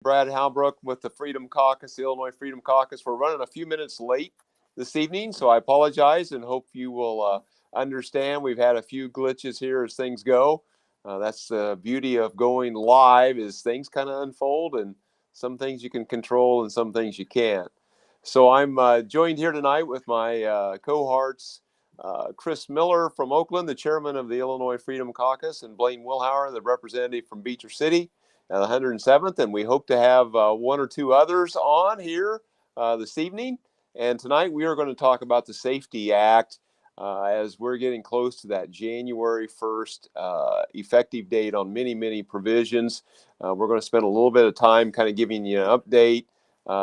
Brad Halbrook with the Freedom Caucus, the Illinois Freedom Caucus. We're running a few minutes late this evening, so I apologize and hope you will understand. We've had a few glitches here as things go. That's the beauty of going live, is things kind of unfold, and some things you can control and some things you can't. So I'm joined here tonight with my cohorts, Chris Miller from Oakland, the chairman of the Illinois Freedom Caucus, and Blaine Wilhauer, the representative from Beecher City, the 107th. And we hope to have one or two others on here this evening. And tonight we are going to talk about the Safety Act as we're getting close to that January 1st effective date on many, many provisions. We're going to spend a little bit of time kind of giving you an update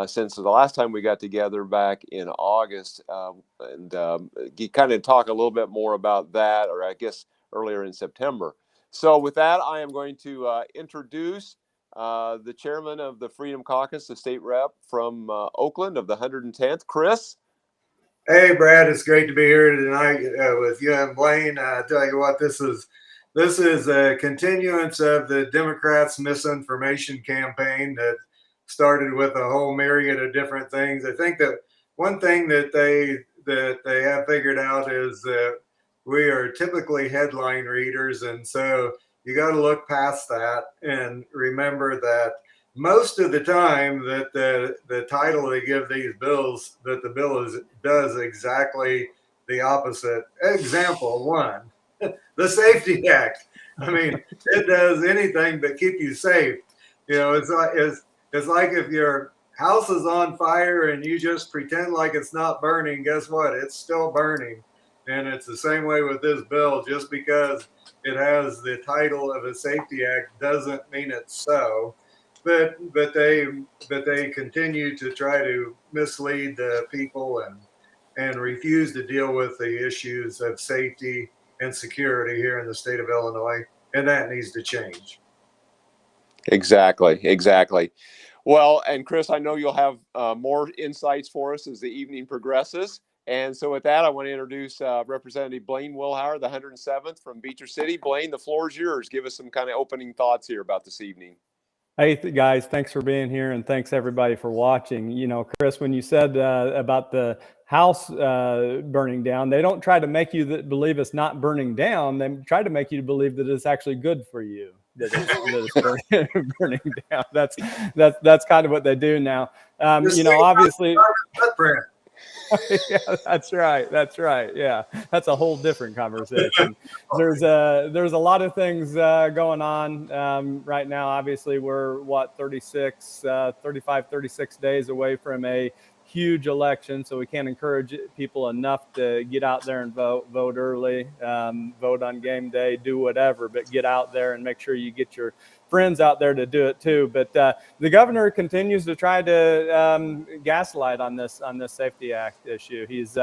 since the last time we got together back in August, and kind of talk a little bit more about that, or I guess earlier in September. So with that, I am going to introduce the chairman of the Freedom Caucus, the state rep from Oakland of the 110th, Chris. Hey, Brad, it's great to be here tonight with you and Blaine. I tell you what, this is a continuance of the Democrats' misinformation campaign that started with a whole myriad of different things. I think that one thing that they have figured out is that we are typically headline readers, and so you got to look past that and remember that most of the time that the title they give these bills, that the bill does exactly the opposite. Example one, the Safety Act. I mean, it does anything but keep you safe. You know, it's like if your house is on fire and you just pretend like it's not burning, guess what? It's still burning. And it's the same way with this bill. Just because it has the title of a Safety Act doesn't mean it's so. But they continue to try to mislead the people and refuse to deal with the issues of safety and security here in the state of Illinois, and that needs to change. Exactly. Well, and Chris, I know you'll have more insights for us as the evening progresses. And so with that, I want to introduce Representative Blaine Wilhauer, the 107th from Beecher City. Blaine, the floor is yours. Give us some kind of opening thoughts here about this evening. Hey guys, thanks for being here, and thanks everybody for watching. You know, Chris, when you said about the house burning down, they don't try to make you believe it's not burning down. They try to make you believe that it's actually good for you, that it's burning down. That's kind of what they do now. You know, obviously. Yeah, that's right. Yeah, that's a whole different conversation. There's a lot of things going on right now. Obviously, we're 36 days away from a huge election, so we can't encourage people enough to get out there and vote early, vote on game day, do whatever, but get out there and make sure you get your friends out there to do it too. But the governor continues to try to gaslight on this Safety Act issue. He's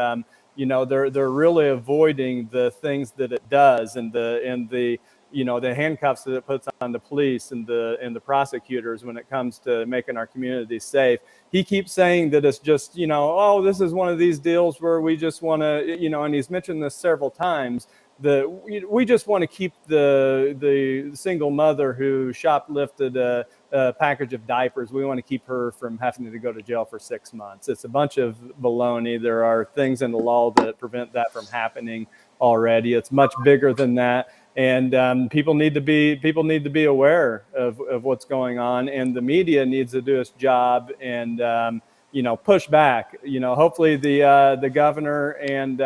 you know, they're really avoiding the things that it does, and the you know, the handcuffs that it puts on the police and the prosecutors when it comes to making our communities safe. He keeps saying that it's just, you know, oh, this is one of these deals where we just want to, you know, and he's mentioned this several times, that we just want to keep the single mother who shoplifted a package of diapers. We want to keep her from having to go to jail for 6 months. It's a bunch of baloney. There are things in the law that prevent that from happening already. It's much bigger than that. And people need to be aware of what's going on, and the media needs to do its job and you know, push back. You know, hopefully the governor and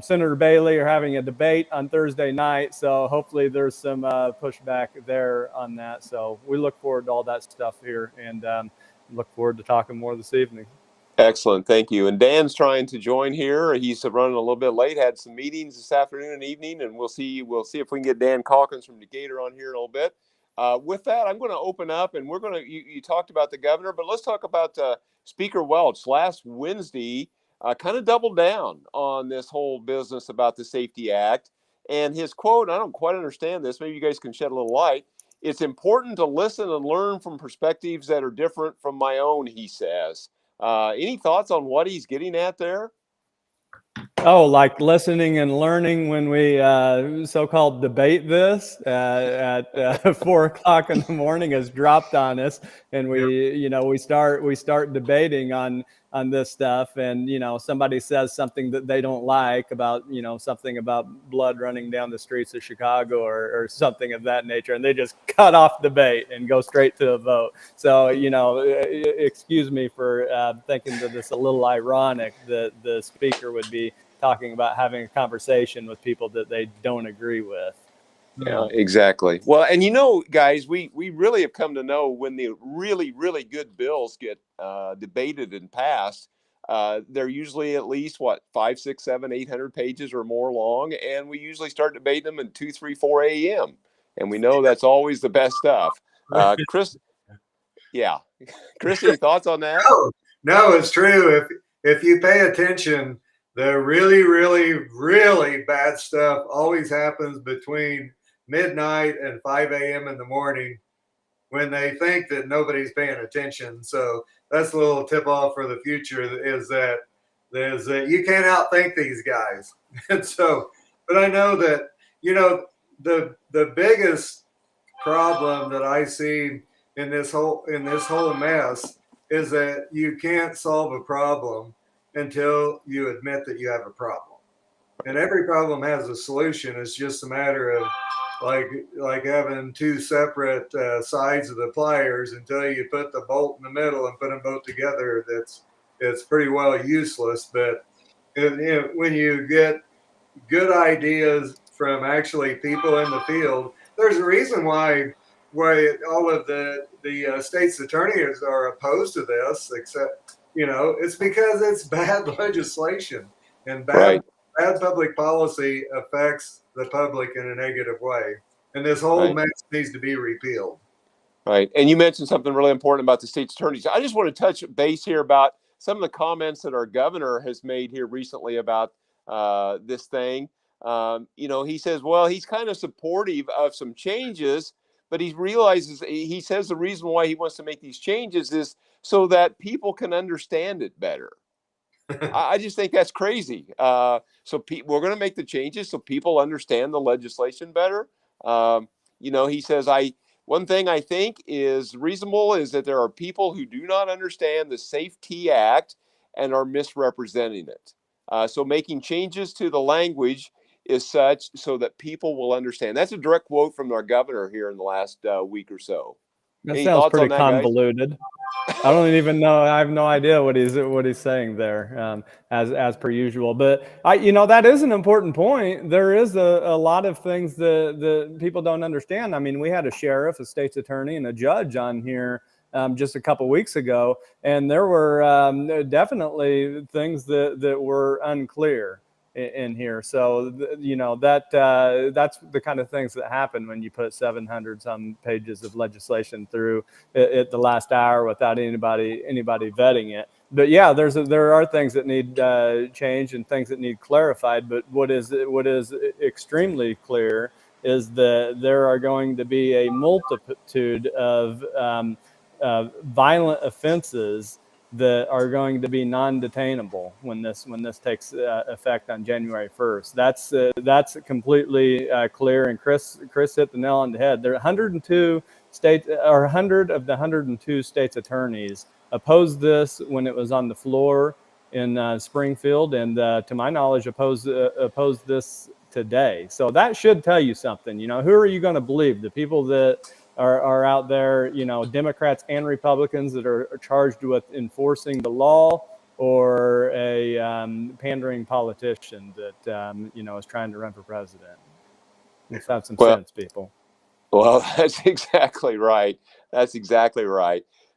Senator Bailey are having a debate on Thursday night, so hopefully there's some pushback there on that. So we look forward to all that stuff here, and look forward to talking more this evening. Excellent. Thank you. And Dan's trying to join here. He's running a little bit late, had some meetings this afternoon and evening, and we'll see if we can get Dan Calkins from Decatur on here in a little bit. With that, I'm going to open up, and we're going to, you talked about the governor, but let's talk about Speaker Welch. Last Wednesday, kind of doubled down on this whole business about the Safety Act. And his quote, I don't quite understand this, maybe you guys can shed a little light. It's important to listen and learn from perspectives that are different from my own, he says. Any thoughts on what he's getting at there? Oh, like listening and learning when we so-called debate this at 4 o'clock in the morning has dropped on us, and we start debating on this stuff, and somebody says something that they don't like about something about blood running down the streets of Chicago or something of that nature, and they just cut off debate and go straight to a vote. So excuse me for thinking that it's a little ironic that the speaker would be talking about having a conversation with people that they don't agree with. Yeah, exactly. Well, and guys, we really have come to know when the really, really good bills get debated and passed, they're usually at least 5, 6, 7, 800 pages or more long, and we usually start debating them at 2, 3, 4 a.m. And we know that's always the best stuff. Chris, yeah, Chris, any thoughts on that? No, it's true. If you pay attention, the really, really, really bad stuff always happens between midnight and 5 a.m. in the morning when they think that nobody's paying attention. So that's a little tip off for the future is that you can't outthink these guys. And so, but I know that, the biggest problem that I see in this whole mess is that you can't solve a problem until you admit that you have a problem. And every problem has a solution. It's just a matter of like having two separate sides of the pliers until you put the bolt in the middle and put them both together. It's pretty well useless. But when you get good ideas from actually people in the field, there's a reason why all of the state's attorneys are opposed to this, except it's because it's bad legislation, and bad public policy affects the public in a negative way, and this whole mess needs to be repealed. Right. And you mentioned something really important about the state's attorneys. I just want to touch base here about some of the comments that our governor has made here recently about this thing. He says, well, he's kind of supportive of some changes, but he says the reason why he wants to make these changes is so that people can understand it better. I just think that's crazy. We're going to make the changes so people understand the legislation better. He says, one thing I think is reasonable is that there are people who do not understand the Safety Act and are misrepresenting it. So making changes to the language is such so that people will understand. That's a direct quote from our governor here in the last week or so. That Any sounds thoughts pretty on that, convoluted. I don't even know. I have no idea what he's saying there, as per usual. But that is an important point. There is a lot of things that people don't understand. I mean, we had a sheriff, a state's attorney, and a judge on here just a couple weeks ago, and there were definitely things that were unclear in here. So that's the kind of things that happen when you put 700 some pages of legislation through at the last hour without anybody vetting it. But yeah, there are things that need changed and things that need clarified. But what is extremely clear is that there are going to be a multitude of violent offenses that are going to be non-detainable when this takes effect on January 1st. That's completely clear, and Chris hit the nail on the head. There are 102 states, or 100 of the 102 states attorneys opposed this when it was on the floor in Springfield, and to my knowledge, opposed this today. So that should tell you something. Who are you going to believe? The people that are out there, Democrats and Republicans that are charged with enforcing the law, or a pandering politician that is trying to run for president? Let's have some sense, people. Well, that's exactly right.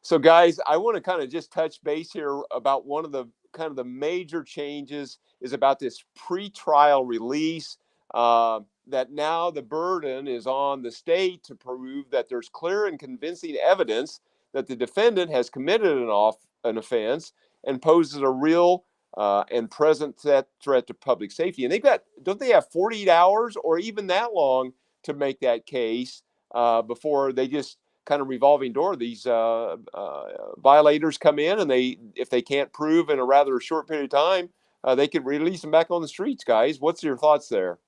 So, guys, I want to kind of just touch base here about one of the kind of the major changes is about this pretrial release. That now the burden is on the state to prove that there's clear and convincing evidence that the defendant has committed an offense and poses a real and present threat to public safety. And don't they have 48 hours or even that long to make that case before they just kind of revolving door? These violators come in, and if they can't prove in a rather short period of time they could release them back on the streets, guys. What's your thoughts there?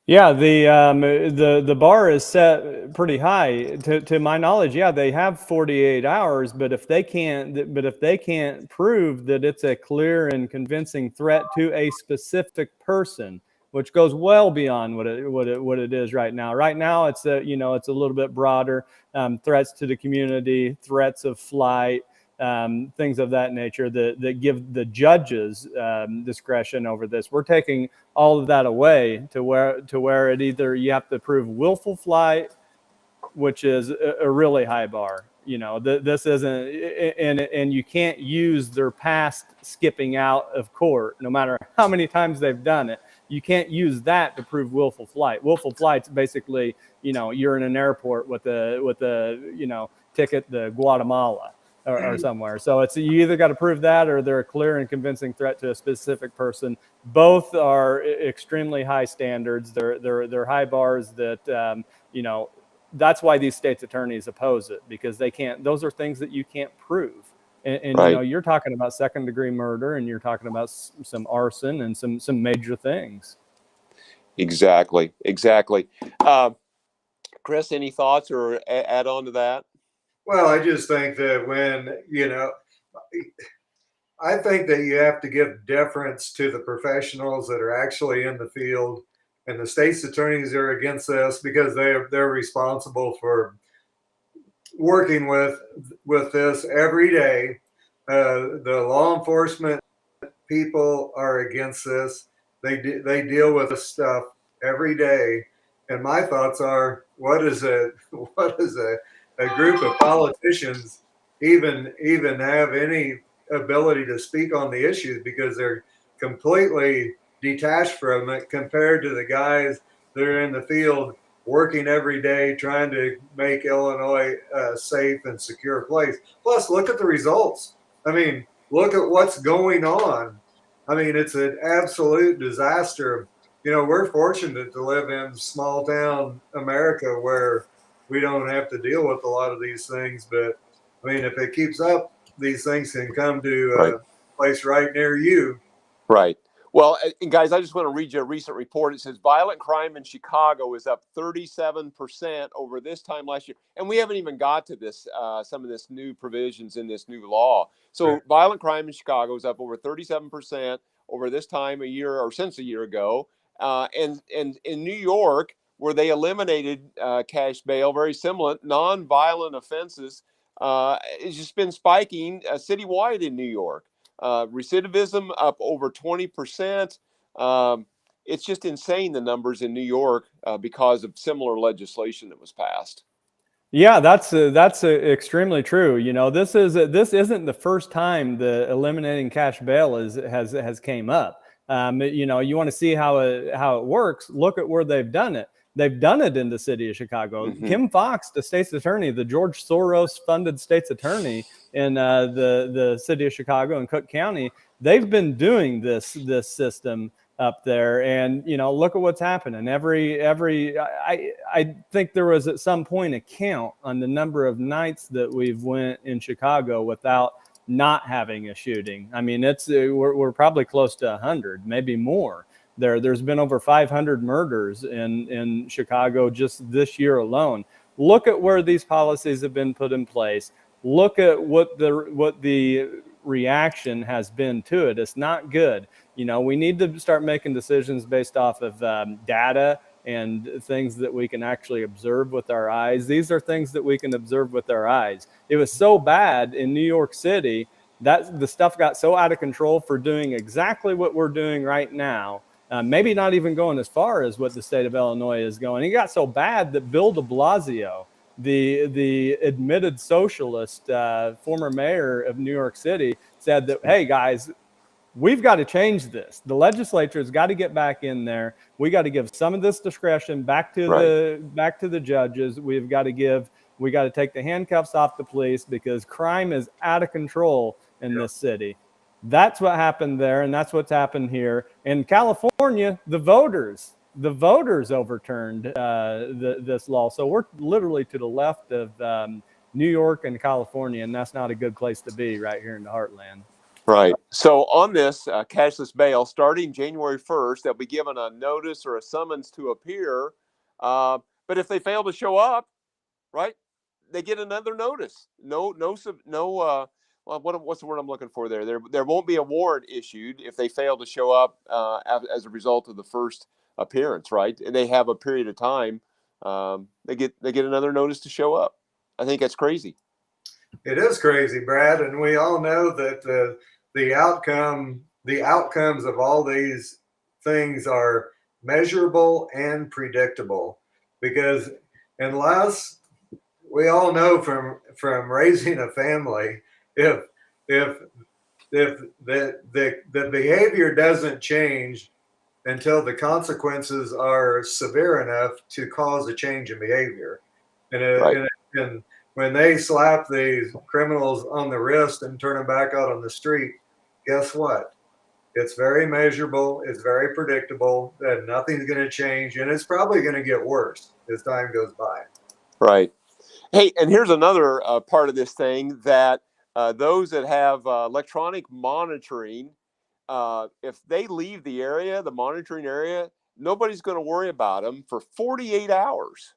Yeah, the bar is set pretty high. To my knowledge, yeah, they have 48 hours, but if they can't prove that it's a clear and convincing threat to a specific person, which goes well beyond what it is right now. Right now, it's it's a little bit broader, threats to the community, threats of flight, things of that nature that give the judges discretion over this. We're taking all of that away to where it either you have to prove willful flight, which is a really high bar. This isn't, and you can't use their past skipping out of court, no matter how many times they've done it. You can't use that to prove willful flight. Willful flight's basically, you're in an airport with a ticket to Guatemala or somewhere. So it's, you either got to prove that or they're a clear and convincing threat to a specific person. Both are extremely high standards. They're high bars that, that's why these state's attorneys oppose it, because they can't, those are things that you can't prove. And Right. you're talking about second degree murder, and you're talking about some arson and some major things. Exactly. Chris, any thoughts or add on to that? Well, I just think that I think that you have to give deference to the professionals that are actually in the field, and the state's attorneys are against this because they're responsible for working with this every day. The law enforcement people are against this. They deal with this stuff every day, and my thoughts are, what is a group of politicians even have any ability to speak on the issues, because they're completely detached from it compared to the guys that are in the field working every day trying to make Illinois a safe and secure place. Plus, look at the results. I mean, look at what's going on. I mean, it's an absolute disaster. We're fortunate to live in small town America where we don't have to deal with a lot of these things. But I mean, if it keeps up, these things can come to Right. a place right near you. Right. Well, and guys, I just want to read you a recent report. It says violent crime in Chicago is up 37% over this time last year. And we haven't even got to this, some of this new provisions in this new law. So Right. violent crime in Chicago is up over 37% over this time a year, or since a year ago. And in New York, where they eliminated cash bail, very similar, non-violent offenses, it's just been spiking citywide in New York. Recidivism up over 20%. It's just insane, the numbers in New York, because of similar legislation that was passed. Yeah, that's extremely true. This isn't the first time the eliminating cash bail has came up. You want to see how it works. Look at where they've done it. They've done it in the city of Chicago. Mhm. Kim Foxx, the state's attorney, the George Soros funded state's attorney in the city of Chicago and Cook County, they've been doing this system up there, and look at what's happening. I think there was at some point a count on the number of nights that we've went in Chicago without not having a shooting. I mean, we're probably close to 100, maybe more. There's been over 500 murders in Chicago just this year alone. Look at where these policies have been put in place. Look at what the reaction has been to it. It's not good. We need to start making decisions based off of data and things that we can actually observe with our eyes. These are things that we can observe with our eyes. It was so bad in New York City that the stuff got so out of control for doing exactly what we're doing right now. Maybe not even going as far as what the state of Illinois is going. It got so bad that Bill de Blasio, the admitted socialist, former mayor of New York City, said that, hey guys, we've got to change this. The legislature has got to get back in there. We got to give some of this discretion back to the judges. We got to take the handcuffs off the police, because crime is out of control in this city. That's what happened there, and that's what's happened here. In California, the voters overturned this law. So we're literally to the left of New York and California, and that's not a good place to be right here in the heartland. Right. So on this cashless bail, starting January 1st, they'll be given a notice or a summons to appear. But if they fail to show up, right, they get another notice. Well, what's the word I'm looking for there? There won't be a warrant issued if they fail to show up as a result of the first appearance, right? And they have a period of time. They get another notice to show up. I think that's crazy. It is crazy, Brad, and we all know that the outcomes of all these things are measurable and predictable, because unless we all know from raising a family, if if the behavior doesn't change until the consequences are severe enough to cause a change in behavior, and when they slap these criminals on the wrist and turn them back out on the street, guess what? It's very measurable, it's very predictable, that nothing's going to change, and it's probably going to get worse as time goes by. Right. Hey, and here's another part of this thing, that those that have electronic monitoring, if they leave the monitoring area, nobody's going to worry about them for 48 hours.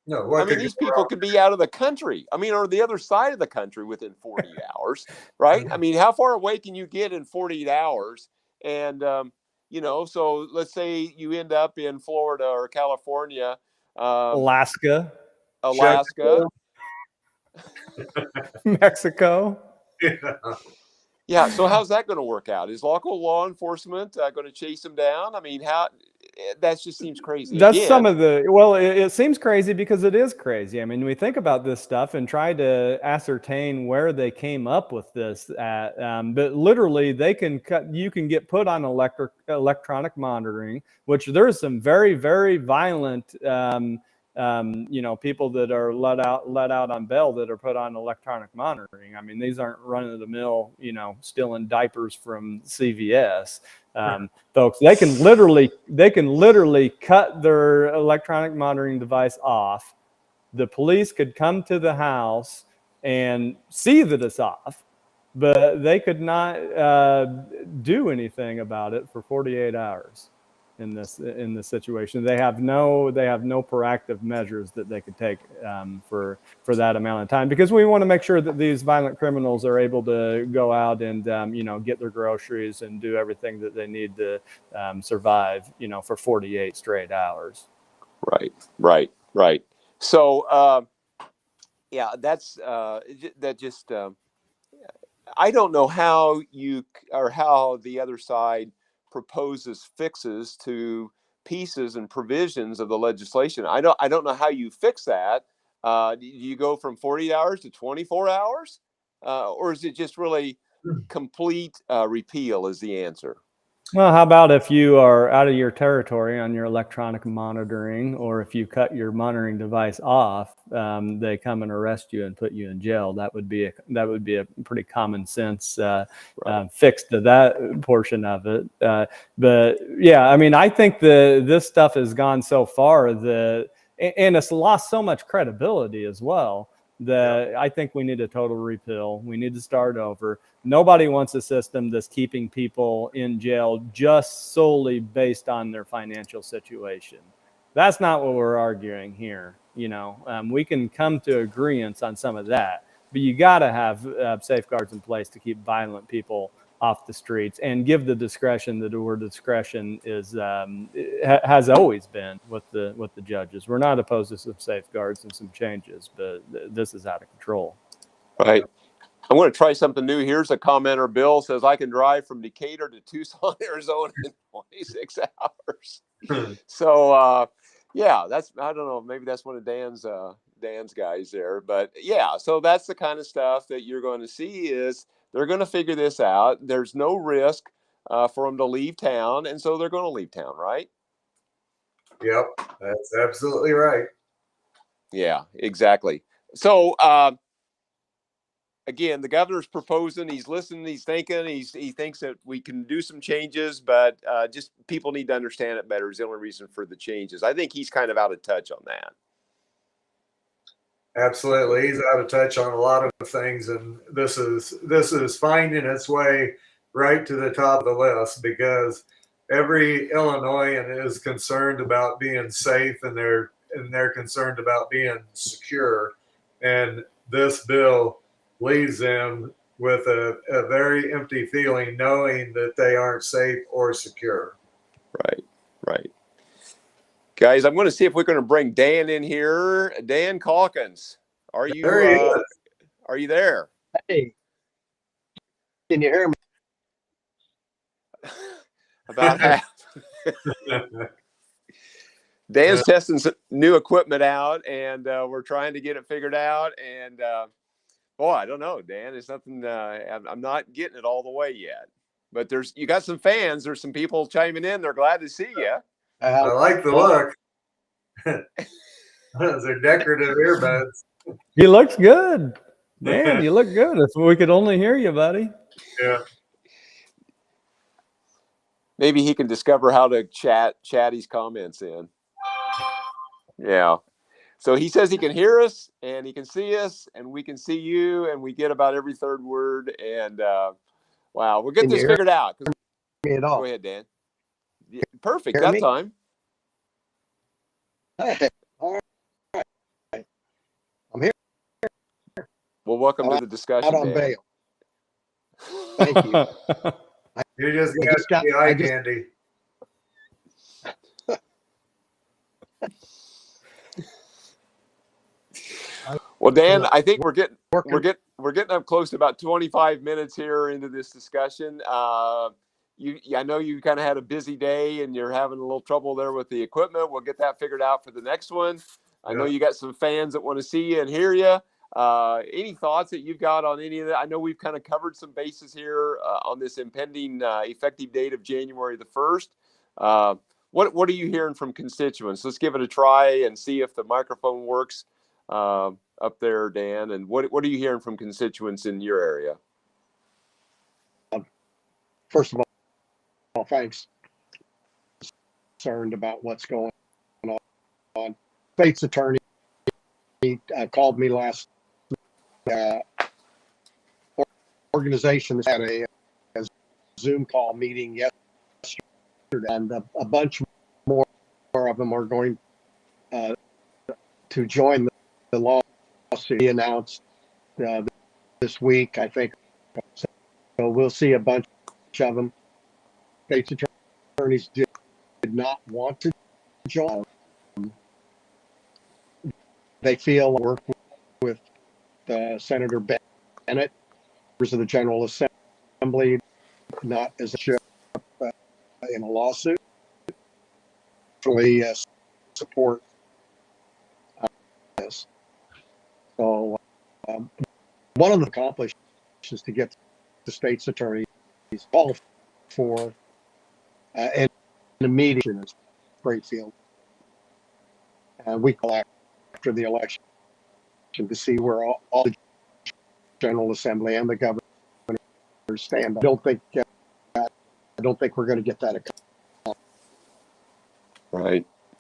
No, I mean, these people could be out of the country. I mean, or the other side of the country within 48 hours, right? I mean, how far away can you get in 48 hours? And, so let's say you end up in Florida or California, Alaska, Mexico. Yeah. So how's that going to work out? Is local law enforcement going to chase them down? I mean, that just seems crazy. That's some of the, well, it seems crazy because it is crazy. I mean, we think about this stuff and try to ascertain where they came up with this at, but literally you can get put on electronic monitoring, which there's some very, very violent, people that are let out on bail that are put on electronic monitoring. I mean, these aren't run of the mill, stealing diapers from CVS. Folks, they can literally cut their electronic monitoring device off. The police could come to the house and see that it's off, but they could not do anything about it for 48 hours. In this situation, they have no proactive measures that they could take for that amount of time, because we want to make sure that these violent criminals are able to go out and get their groceries and do everything that they need to survive for 48 straight hours. Right. So that's that just I don't know how how the other side proposes fixes to pieces and provisions of the legislation. I don't know how you fix that. Do you go from 40 hours to 24 hours? Or is it just really complete repeal is the answer? Well, how about if you are out of your territory on your electronic monitoring, or if you cut your monitoring device off, they come and arrest you and put you in jail. That would be a pretty common sense fix to that portion of it. But yeah, I mean, I think this stuff has gone so far and it's lost so much credibility as well, that I think we need a total repeal. We need to start over. Nobody wants a system that's keeping people in jail just solely based on their financial situation. That's not what we're arguing here. We can come to agreements on some of that, but you got to have safeguards in place to keep violent people off the streets and give the discretion that where discretion has always been with the judges. We're not opposed to some safeguards and some changes, but this is out of control. Right. I'm going to try something new. Here's a commenter. Bill says, I can drive from Decatur to Tucson, Arizona in 26 hours. So, I don't know. Maybe that's one of Dan's guys there. But yeah, so that's the kind of stuff that you're going to see is they're going to figure this out. There's no risk for them to leave town. And so they're going to leave town, right? Yep, that's absolutely right. Yeah, exactly. So, again, the governor's proposing, he's listening, he's thinking, he thinks that we can do some changes, but just people need to understand it better is the only reason for the changes. I think he's kind of out of touch on that. Absolutely, he's out of touch on a lot of things, and this is finding its way right to the top of the list because every Illinoisan is concerned about being safe, and they're concerned about being secure, and this bill leaves them with a very empty feeling, knowing that they aren't safe or secure. Right, right. Guys, I'm going to see if we're going to bring Dan in here. Dan Calkins, are you there? Hey, can you hear me? About half. Dan's testing some new equipment out, and we're trying to get it figured out. And boy, I don't know, Dan. It's nothing. I'm not getting it all the way yet. But you got some fans. There's some people chiming in. They're glad to see you. I like the look. Those are decorative earbuds. He looks good. Man, you look good. If we could only hear you, buddy. Yeah. Maybe he can discover how to chat his comments in. Yeah. So he says he can hear us and he can see us and we can see you and we get about every third word. And wow, we'll get this figured out. Me at all? Go ahead, Dan. Yeah, perfect that time. Hey, all right. I'm here. Well, welcome to the discussion, Out on Dan. bail. Thank you. You just got the eye candy. Well, Dan, I think we're getting up close to about 25 minutes here into this discussion. I know you kind of had a busy day and you're having a little trouble there with the equipment. We'll get that figured out for the next one. I know you got some fans that want to see you and hear you. Any thoughts that you've got on any of that? I know we've kind of covered some bases here on this impending effective date of January the 1st. What are you hearing from constituents? Let's give it a try and see if the microphone works up there, Dan. And what are you hearing from constituents in your area? First of all, thanks. Concerned about what's going on. State's attorney called me last. Organization had a Zoom call meeting yesterday, and a bunch more of them are going to join the lawsuit. He announced this week, I think. So we'll see a bunch of them. State's attorneys did not want to join. They feel work with Senator Bennett, members of the General Assembly, not as a ship in a lawsuit. Actually, support this. So, one of the accomplishments is to get the state's attorneys called for and a meeting in Springfield. And we call after the election to see where all the General Assembly and the governor stand. I don't think we're going to get that accomplished.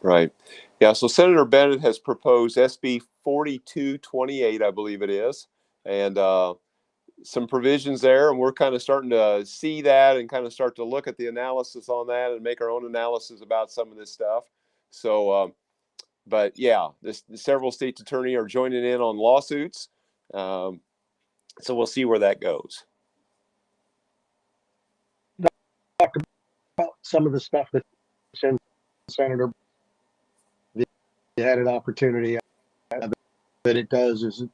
Right. Yeah. So Senator Bennett has proposed SB 4228, I believe it is, and some provisions there, and we're kind of starting to see that and kind of start to look at the analysis on that and make our own analysis about some of this stuff. So, but yeah, several states' attorneys are joining in on lawsuits. So we'll see where that goes. Talk about some of the stuff that's in Senator. You had an opportunity that it does is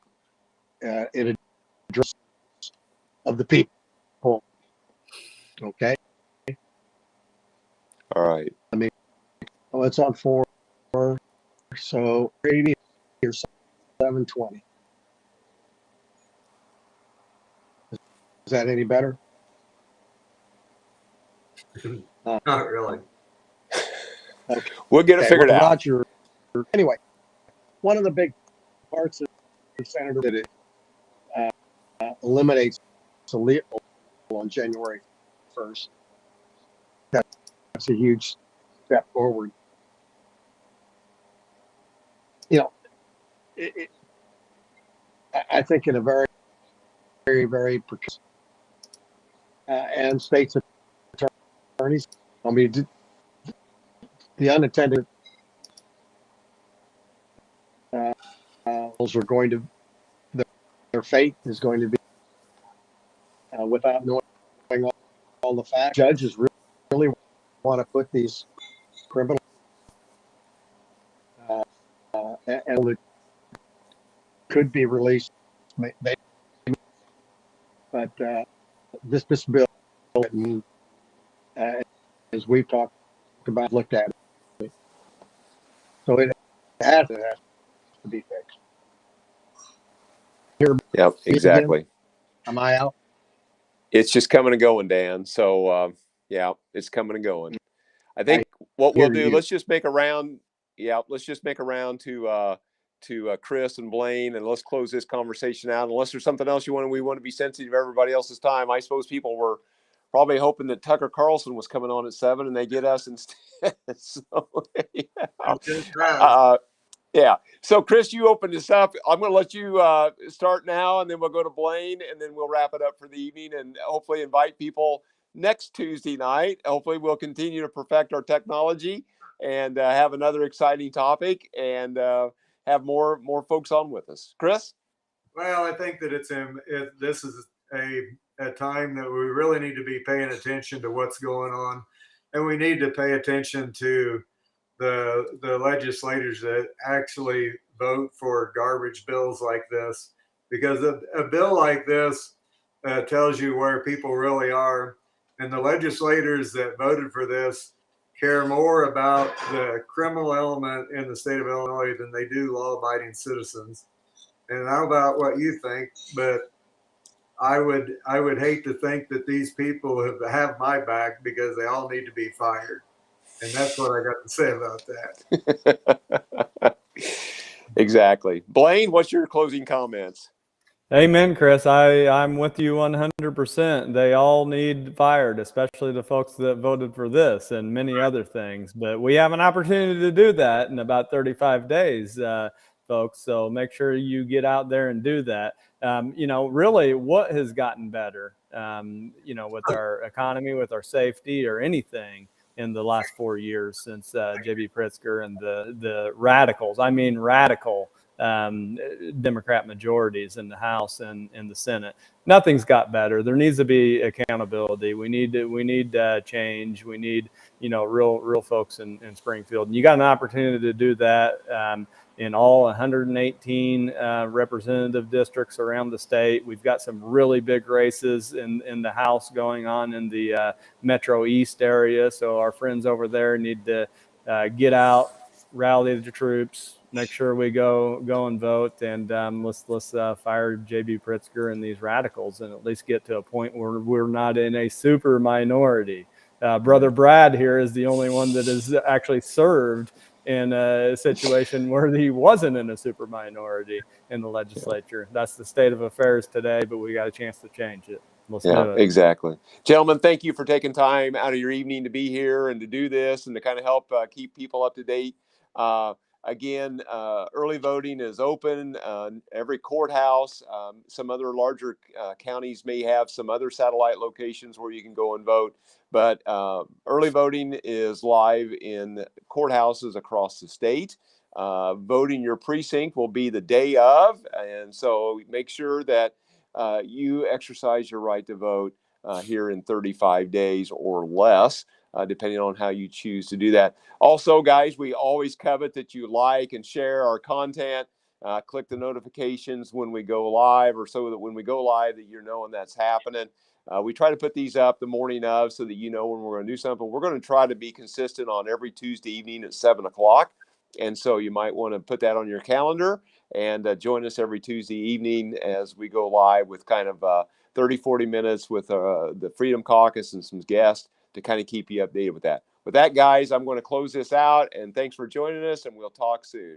it addresses of the people. Okay. All right. I mean, it's on 4, so 80 or 720. Is that any better? Not really. Okay. We'll get it figured out. Roger. Anyway, one of the big parts of the Senator that it eliminates illegal on January 1st. That's a huge step forward. You know, I think in a very, very, very precarious, and states attorneys. I mean, the unintended are going to, their fate is going to be without knowing all the facts. Judges really want to put these criminal and it could be released, but this bill, as we've talked about, looked at it, so it has to be fixed. Yep, exactly. Am I out? It's just coming and going, Dan. So yeah, it's coming and going. I think what we'll do, let's just make a round. Yeah, let's just make a round to Chris and Blaine, and let's close this conversation out. Unless there's something else we want to be sensitive of everybody else's time. I suppose people were probably hoping that Tucker Carlson was coming on at 7 and they get us instead. So yeah. So Chris, you opened this up. I'm going to let you start now, and then we'll go to Blaine, and then we'll wrap it up for the evening, and hopefully invite people next Tuesday night. Hopefully we'll continue to perfect our technology and have another exciting topic and have more folks on with us. Chris? Well, I think that this is a time that we really need to be paying attention to what's going on, and we need to pay attention to the legislators that actually vote for garbage bills like this, because a bill like this tells you where people really are, and the legislators that voted for this care more about the criminal element in the state of Illinois than they do law-abiding citizens. And I don't know about what you think, but I would hate to think that these people have my back, because they all need to be fired. And that's what I got to say about that. Exactly. Blaine, what's your closing comments? Amen, Chris. I'm with you 100%. They all need fired, especially the folks that voted for this and many other things. But we have an opportunity to do that in about 35 days, folks. So make sure you get out there and do that. Really, what has gotten better, with our economy, with our safety, or anything in the last 4 years since J.B. Pritzker and the radicals, radical Democrat majorities in the House and in the Senate. Nothing's got better. There needs to be accountability. We need change. We need, real folks in Springfield. And you got an opportunity to do that in all 118 representative districts around the state. We've got some really big races in the House going on in the Metro East area. So our friends over there need to get out, rally the troops, make sure we go and vote, and let's fire J.B. Pritzker and these radicals, and at least get to a point where we're not in a super minority. Brother Brad here is the only one that is actually served in a situation where he wasn't in a super minority in the legislature. That's the state of affairs today, but we got a chance to change it. Let's do it. Exactly. Gentlemen, thank you for taking time out of your evening to be here and to do this and to kind of help keep people up to date. Again, early voting is open. Every courthouse, some other larger counties may have some other satellite locations where you can go and vote. But early voting is live in courthouses across the state. Voting your precinct will be the day of. And so make sure that you exercise your right to vote here in 35 days or less. Depending on how you choose to do that. Also, guys, we always covet that you like and share our content. Click the notifications when we go live, or so that when we go live that you're knowing that's happening. We try to put these up the morning of so that you know when we're going to do something. We're going to try to be consistent on every Tuesday evening at 7 o'clock. And so you might want to put that on your calendar and join us every Tuesday evening as we go live with kind of 30, 40 minutes with the Freedom Caucus and some guests to kind of keep you updated with that. With that, guys, I'm going to close this out, and thanks for joining us, and we'll talk soon.